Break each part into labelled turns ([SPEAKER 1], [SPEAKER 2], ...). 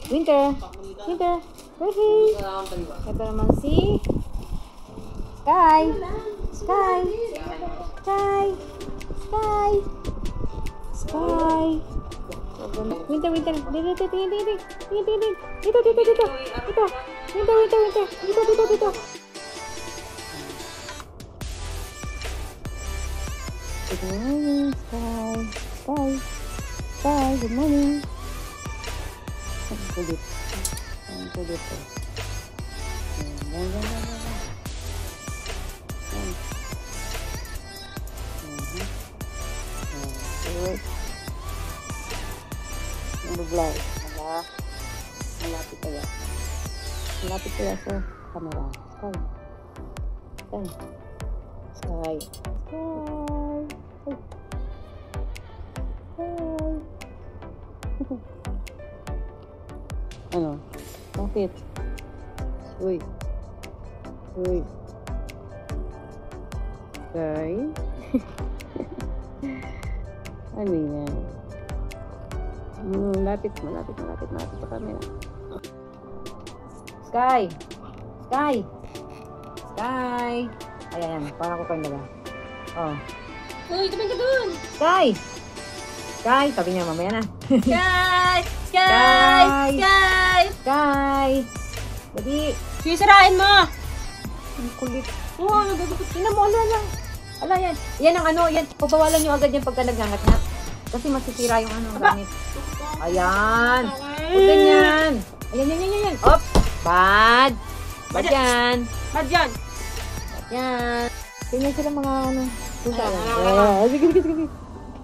[SPEAKER 1] Winter. Winter. Hey. Ito naman si Sky. Sky. Sky. Sky. Sky. Winter, Winter. Dito. Dito. Good morning, Sky. Sky. Sky, good morning. Ang kulit. Ang kulit. Good. Nag-vlog. Malapit kaya. Malapit kaya sa camera. Sky. Sky. Sky. Sky. Ano? Bakit? Uy. Uy. Sky. Ano yan? Malapit sa camera. Sky! Sky! Sky! Ayan, parang ko kayong dala. Oh.
[SPEAKER 2] Uy, tumingin ka dun!
[SPEAKER 1] Sky! Sky! Sabi niya mamaya na.
[SPEAKER 2] Sky! Sky! Sky!
[SPEAKER 1] Sky! Dali!
[SPEAKER 2] Sisirain mo!
[SPEAKER 1] Ang kulit.
[SPEAKER 2] Oo, nagagupit.
[SPEAKER 1] Tingnan mo, ala. Ala yan. Yan ang ano, yan. Pabawalan nyo agad yan pagka nagngangat-ngat. Kasi masisira yung ano, gamit. Ayan. Huwag ganyan. Ayan. Op! Bad! Bad yan.
[SPEAKER 2] Bad yan!
[SPEAKER 1] Bad yan. Tingnan sila mga ano. Sige.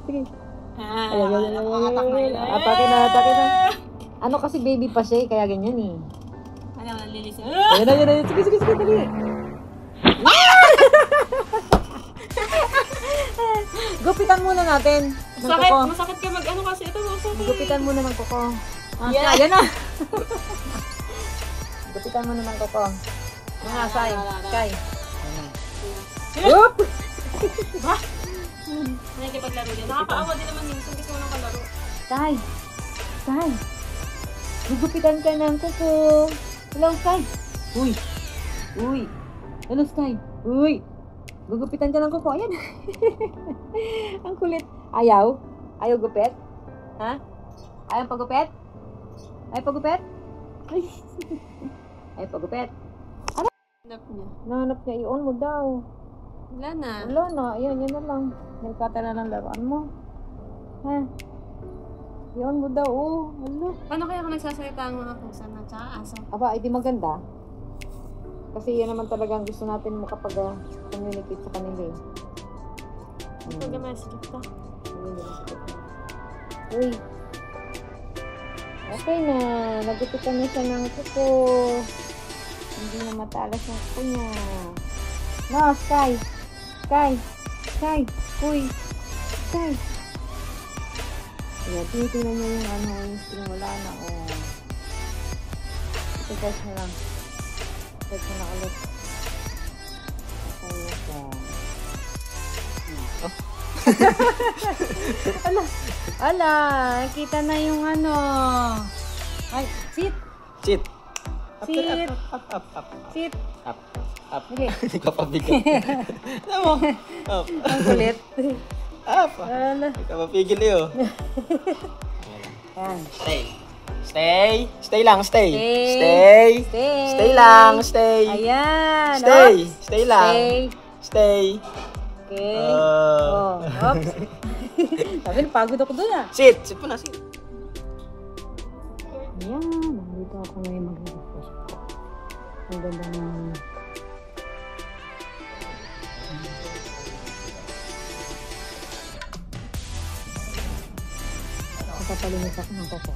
[SPEAKER 1] Sige. Atake na. Ano kasi baby pa siya kaya ganyan eh.
[SPEAKER 2] Ano, nalilis.
[SPEAKER 1] Ayan na. Sige, dali. Gupitan muna natin.
[SPEAKER 2] Masakit ka mag-ano kasi ito. Masakit.
[SPEAKER 1] Gupitan muna ng kuko.
[SPEAKER 2] Yeah.
[SPEAKER 1] Ayan na. Gupitan muna ng kuko. Sky. Oop!
[SPEAKER 2] Nakikipaglaro din. Nakakaawa din naman yung gusto mo ng kalaro.
[SPEAKER 1] Sky. Gugupitan ka ng kuko. Hello, Sky. Uy. Hello, Sky. Uy. Gugupitan ka ng kuko. Ayan. Ang kulit. Ayaw gupit? Ha? Ayaw pagupit? Ayaw pagupit? Ayaw pagupit? Ano? Nahanap niya. I-on mo daw.
[SPEAKER 2] Wala na.
[SPEAKER 1] Ayan na lang. Nagkata na ng laruan mo. Ha? I-on mo daw.
[SPEAKER 2] Paano kaya kung nagsasalita ang mga pusa na tsaka aso?
[SPEAKER 1] Aba, di maganda. Kasi yan naman talagang gusto natin makapag-communicate sa kanila eh.
[SPEAKER 2] Huwag na masigit ka.
[SPEAKER 1] Uy. Okay na. Nagupitan na siya ng kuko. Hindi na matalas ng kuko niya. No, Sky. Uy. Sky. Ayan, tinitingnan niya yung ano, yung string wala na. Ito guys na lang. Check mo na ulit. Ala, nakita na yung ano. Ay, sit.
[SPEAKER 3] Up.
[SPEAKER 1] Okay.
[SPEAKER 3] Hindi ka pabigat. Ano mo? Up.
[SPEAKER 1] Ang kulit.
[SPEAKER 3] Up.
[SPEAKER 1] Ala.
[SPEAKER 3] Hindi ka mapigil eh.
[SPEAKER 1] Ayan.
[SPEAKER 3] Stay lang.
[SPEAKER 1] Stay.
[SPEAKER 3] Stay lang.
[SPEAKER 1] Ayan.
[SPEAKER 3] Stay lang.
[SPEAKER 1] Okay.
[SPEAKER 3] Oh.
[SPEAKER 1] Oops. Sabi, pagod ako dun ah.
[SPEAKER 3] Sit po na, sit.
[SPEAKER 1] Ayan. Nandito ako ngayon mag-refresh ko. Ang ganda ng... Napapalinis ako ng kuko.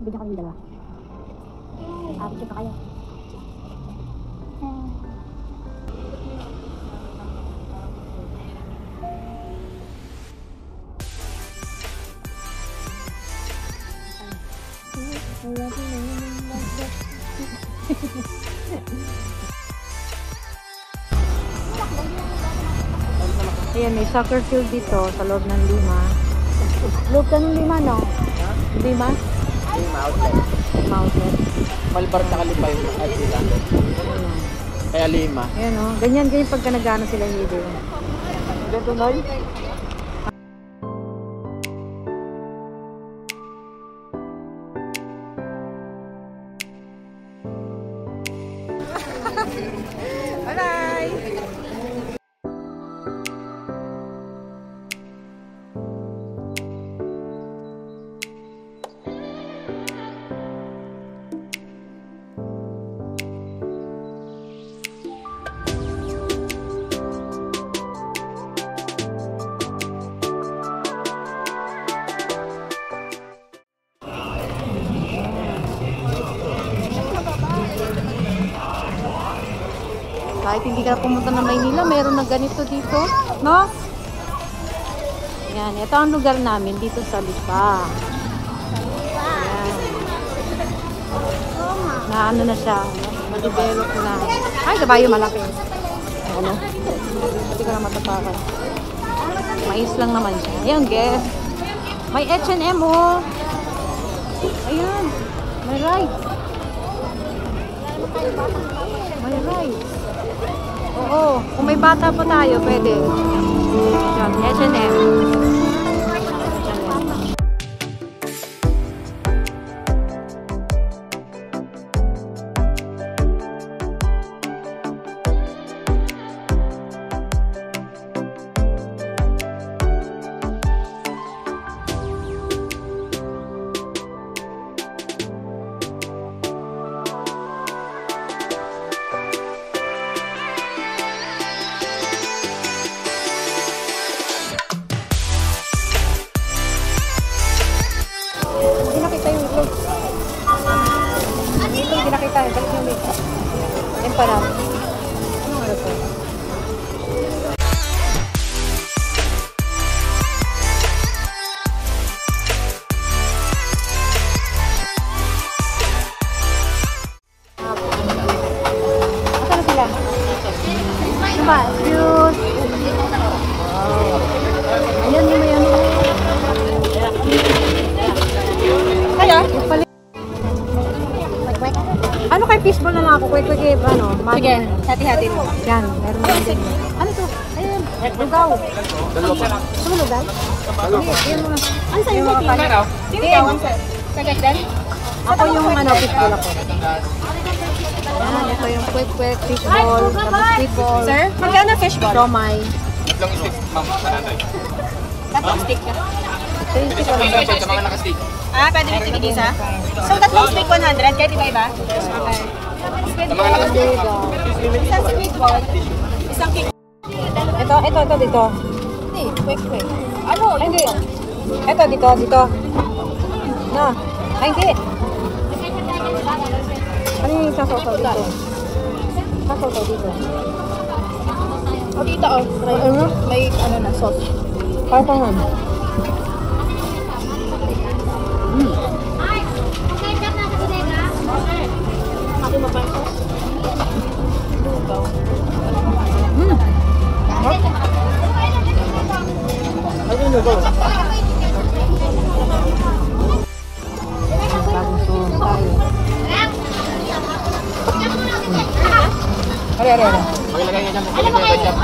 [SPEAKER 1] Bigyan kami dalawa. Picture pa kayo. Ayan, may soccer field dito sa loob ng Lima. Loob ka ng Lima, no? Lima?
[SPEAKER 3] Lima outlet.
[SPEAKER 1] Mountain.
[SPEAKER 3] Malbar na kalipay yung at sila. Kaya lima.
[SPEAKER 1] Ayan, no? Ganyan pagka nag-ano sila video.
[SPEAKER 3] Ganito na yun.
[SPEAKER 1] Kahit hindi ka pumunta ng Maynila, mayroon na ganito dito, no? Yan, ito ang lugar namin dito sa Lipa. Ayan. Na ano na siya, ma-develop na. Ay, kabayo malaki. Ano? Hindi ko na matapakan. Mais lang naman siya. Ayan, guys. May H&M, oh. Ayan. May rice. May rice. Oo. Kung may bata pa tayo, pwede. Yan, H&M. Hindi nakita yung vlog. Hindi nakita. Balik yung vlog. Yan pa lang. Ano nga ito? Asan sila? Ano ba? Cute. Wow. Ayan, may ano. Kaya? Ano kay fishball na lang ako? Kwek-kwek ano?
[SPEAKER 2] Sige, hati-hati mo.
[SPEAKER 1] Yan, meron na din. Ano to? Ayan, lugaw. Ito mo lugaw? Ayan mo.
[SPEAKER 2] Ano sa'yo sa team? Team
[SPEAKER 1] Ayan.
[SPEAKER 2] ka, sir. Sa Gagdan?
[SPEAKER 1] Ako yung ano, fishball ako. Yan, ito yung kwek-kwek, fishball, tapos fishball.
[SPEAKER 2] Sir, magkano fishball?
[SPEAKER 1] Romay.
[SPEAKER 4] Tatlong stick, ma'am, 100.
[SPEAKER 2] Tatlong stick ka.
[SPEAKER 1] Tasty ko lang.
[SPEAKER 4] Sa mga naka-stick.
[SPEAKER 2] Pwede may tigidisa? So, tatlong stick 100, kahit iba-iba? Okay.
[SPEAKER 4] Sa mga naka-stick, ma'am.
[SPEAKER 2] Isang squid ball, isang cake.
[SPEAKER 1] Ito, dito.
[SPEAKER 2] Hindi, quick. Ano?
[SPEAKER 1] Ay, hindi. Ito, dito. Na. Ay, hindi. Ano yung sasaw dito? Sasaw dito.
[SPEAKER 2] O, dito, oh.
[SPEAKER 1] Ano?
[SPEAKER 2] May, ano na, sauce.
[SPEAKER 1] Para pa nga.
[SPEAKER 2] Mati mo pa yung sauce? Lugaw.
[SPEAKER 1] Ano yung lugaw? Bagong sauce tayo. Are.
[SPEAKER 4] Maglagay niya dyan, maglagay niya dyan.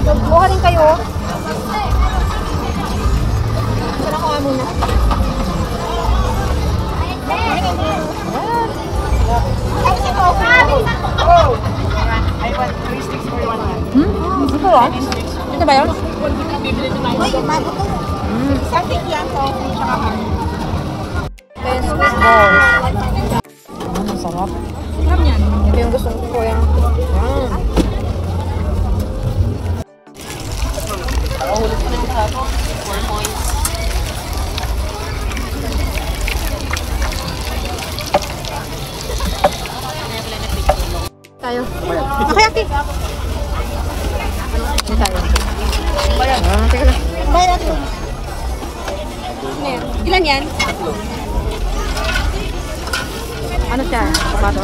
[SPEAKER 1] Kuha rin kayo.
[SPEAKER 2] Sana ko nga muna.
[SPEAKER 3] I want 3 sticks for 100.
[SPEAKER 1] Ito ba? Ito ba yun?
[SPEAKER 2] Uy, bago to. Isang cake yan, so, tsaka ka.
[SPEAKER 1] Best balls. Ang sarap.
[SPEAKER 2] Sarap niyan.
[SPEAKER 1] Ito yung gusto ko yan.
[SPEAKER 2] Nakahulog ko na siya ako. 4 points.
[SPEAKER 1] Tayo. Okay, ate. Hindi tayo. Teka lang.
[SPEAKER 2] Bayad natin.
[SPEAKER 1] yan? Ano siya? Sapato?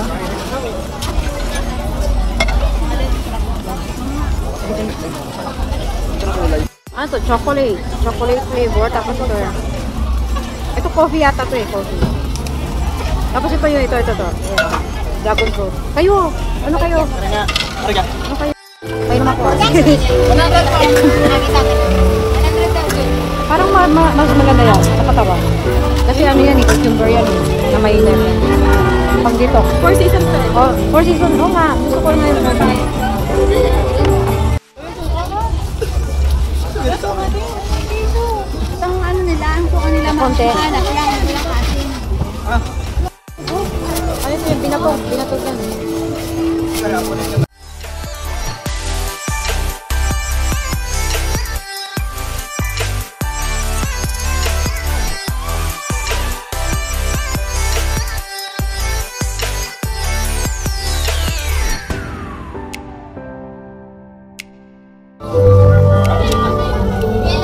[SPEAKER 1] Ano to? Chocolate. Chocolate flavor. Tapos ito. Ito coffee yata to eh. Coffee. Tapos ito yun. Ito. Ayan. Dragon fruit. Kayo! Ano kayo? Ano kayo? Kayo naman po. Parang mas maganda yan sa katawan. Kasi ano yan eh, cucumber yan eh, na mainit. Pag detox. 4 seasons pa rin. Oh, 4 seasons. Oo nga. Gusto ko na yun.
[SPEAKER 2] Itong ano nila, ang suka nila
[SPEAKER 1] Konti.
[SPEAKER 2] makahanap lang, walang asin.
[SPEAKER 1] Ano ito yung binatog? Binatog yan.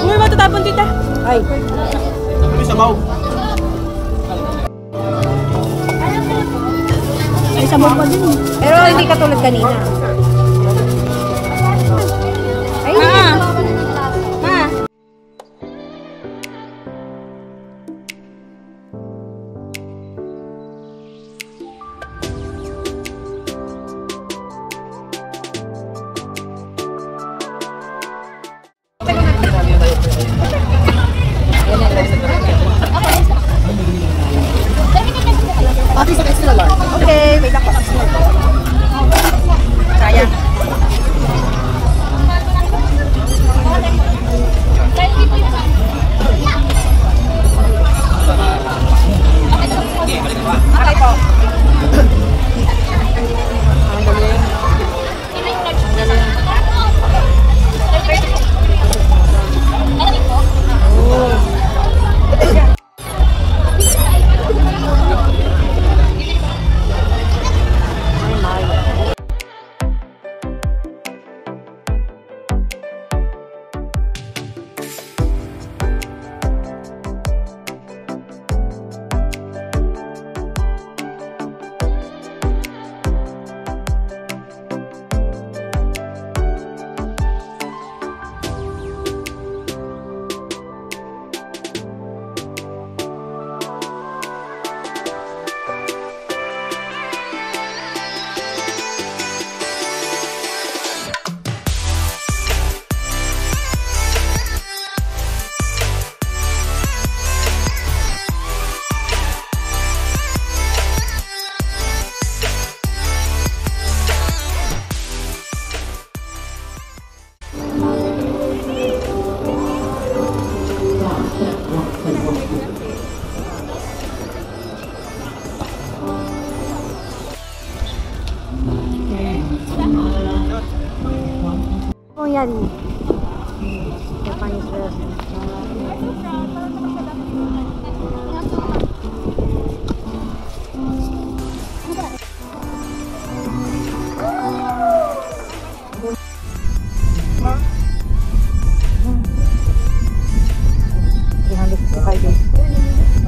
[SPEAKER 2] Uy, matatapon tita.
[SPEAKER 1] Ay.
[SPEAKER 2] Ay, sabon pa din.
[SPEAKER 1] Pero hindi katulad kanina. Ay,
[SPEAKER 2] Ma!
[SPEAKER 1] okay. Wait lang po. Sayang. Okay po. Ang galing. Ang galing. Oh, yan. Japanese restaurant.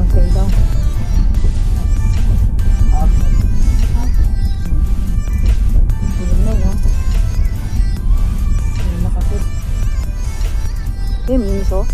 [SPEAKER 1] Okay daw. Miso.